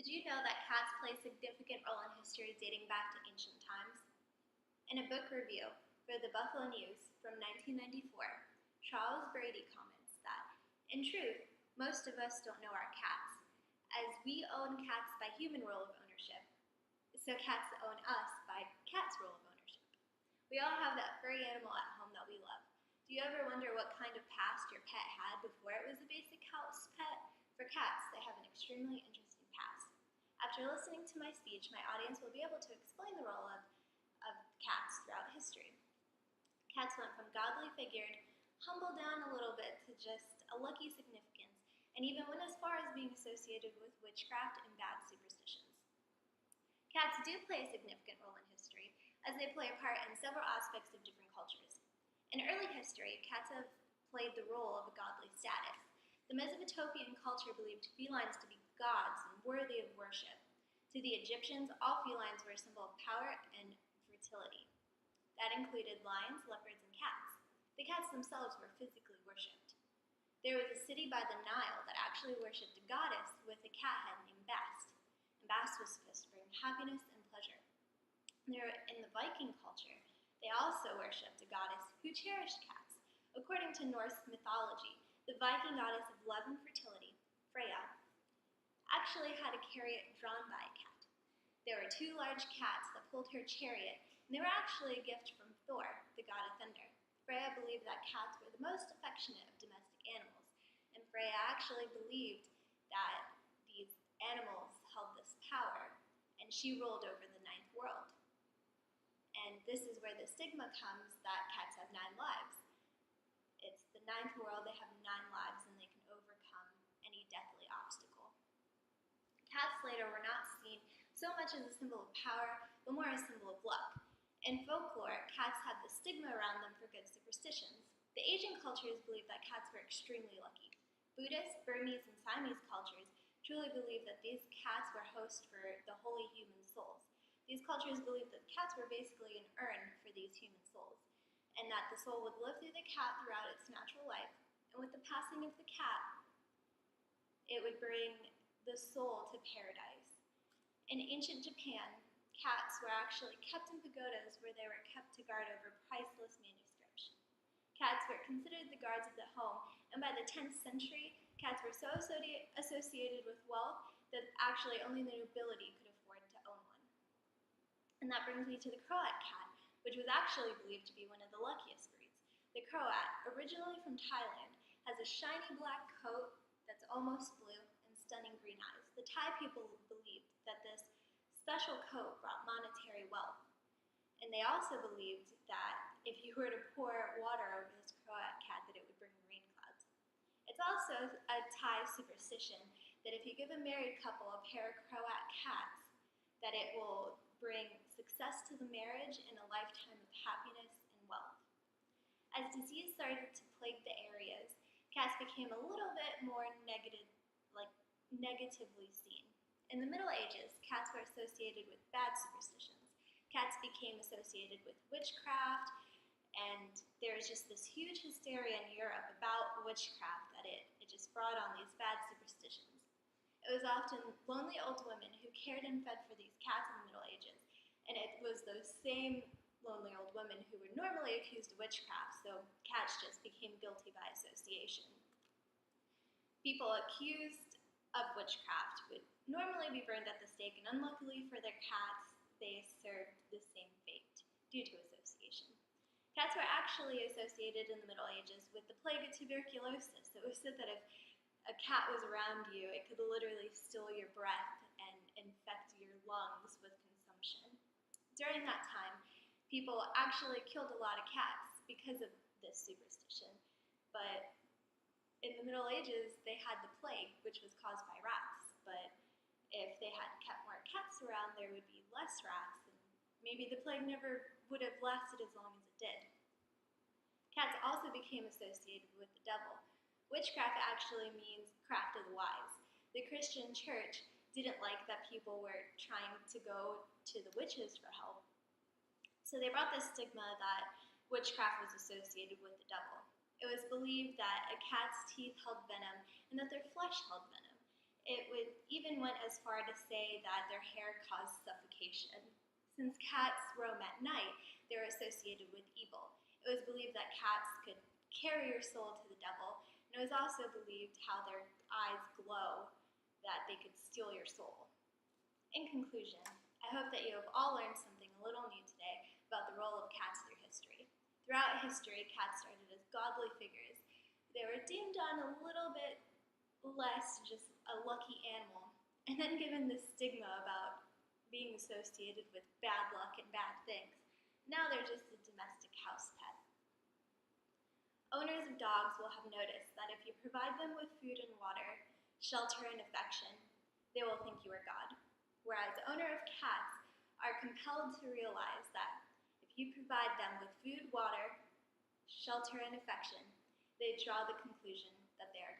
Did you know that cats play a significant role in history dating back to ancient times? In a book review for the Buffalo News from 1994, Charles Brady comments that, in truth, most of us don't know our cats, as we own cats by human role of ownership, so cats own us by cat's role of ownership. We all have that furry animal at home that we love. Do you ever wonder what kind of past your pet had before it was a basic house pet? For cats, they have an extremely interesting past. After listening to my speech, my audience will be able to explain the role of cats throughout history. Cats went from godly figured, humbled down a little bit, to just a lucky significance, and even went as far as being associated with witchcraft and bad superstitions. Cats do play a significant role in history, as they play a part in several aspects of different cultures. In early history, cats have played the role of a godly status. The Mesopotamian culture believed felines to be gods and worthy of worship. To the Egyptians, all felines were a symbol of power and fertility. That included lions, leopards, and cats. The cats themselves were physically worshipped. There was a city by the Nile that actually worshipped a goddess with a cat head named Bast, and Bast was supposed to bring happiness and pleasure. In the Viking culture, they also worshipped a goddess who cherished cats. According to Norse mythology, the Viking goddess of love and fertility, Freya, actually had a chariot drawn by a cat. There were two large cats that pulled her chariot, and they were actually a gift from Thor, the god of thunder. Freya believed that cats were the most affectionate of domestic animals, and Freya actually believed that these animals held this power, and she ruled over the ninth world. And this is where the stigma comes that cats have 9 lives. It's the ninth world, they have 9 lives, and they can overcome any deathly obstacle. Cats later were not seen so much as a symbol of power, but more a symbol of luck. In folklore, cats had the stigma around them for good superstitions. The Asian cultures believed that cats were extremely lucky. Buddhist, Burmese, and Siamese cultures truly believed that these cats were hosts for the holy human souls. These cultures believed that cats were basically an urn for these human souls, and that the soul would live through the cat throughout its natural life, and with the passing of the cat, it would bring the soul to paradise. In ancient Japan, cats were actually kept in pagodas where they were kept to guard over priceless manuscripts. Cats were considered the guards of the home, and by the 10th century, cats were so associated with wealth that actually only the nobility could afford to own one. And that brings me to the Croat cat, which was actually believed to be one of the luckiest breeds. The Croat, originally from Thailand, has a shiny black coat that's almost blue and stunning green eyes. The Thai people believed that this special coat brought monetary wealth. And they also believed that if you were to pour water over this Croat cat, that it would bring rain clouds. It's also a Thai superstition that if you give a married couple a pair of Croat cats, that it will bring success to the marriage and a lifetime of happiness and wealth. As disease started to plague the areas, cats became a little bit more negatively seen. In the Middle Ages, cats were associated with bad superstitions. Cats became associated with witchcraft, and there was just this huge hysteria in Europe about witchcraft that it just brought on these bad superstitions. It was often lonely old women who cared and fed for these cats in the Middle Ages, and it was those same lonely old women who were normally accused of witchcraft, so cats just became guilty by association. People accused of witchcraft would normally be burned at the stake, and unluckily for their cats, they served the same fate due to association. Cats were actually associated in the Middle Ages with the plague of tuberculosis. It was said that if a cat was around you, it could literally steal your breath and infect your lungs with consumption. During that time, people actually killed a lot of cats because of this superstition, but in the Middle Ages, they had the plague, which was caused by rats, but if they had kept more cats around, there would be less rats, and maybe the plague never would have lasted as long as it did. Cats also became associated with the devil. Witchcraft actually means craft of the wise. The Christian church didn't like that people were trying to go to the witches for help, so they brought this stigma that witchcraft was associated with the devil. It was believed that a cat's teeth held venom and that their flesh held venom. It would even even went as far to say that their hair caused suffocation. Since cats roam at night, they were associated with evil. It was believed that cats could carry your soul to the devil, and it was also believed how their eyes glow, that they could steal your soul. In conclusion, I hope that you have all learned something a little new today about the role of cats through history. Throughout history, cats started as godly figures. They were deemed on a little bit less just a lucky animal, and then given this stigma about being associated with bad luck and bad things. Now they're just a domestic house pet. Owners of dogs will have noticed that if you provide them with food and water, shelter and affection, they will think you are God. Whereas owner of cats are compelled to realize that if you provide them with food, water, shelter, and affection, they draw the conclusion that they are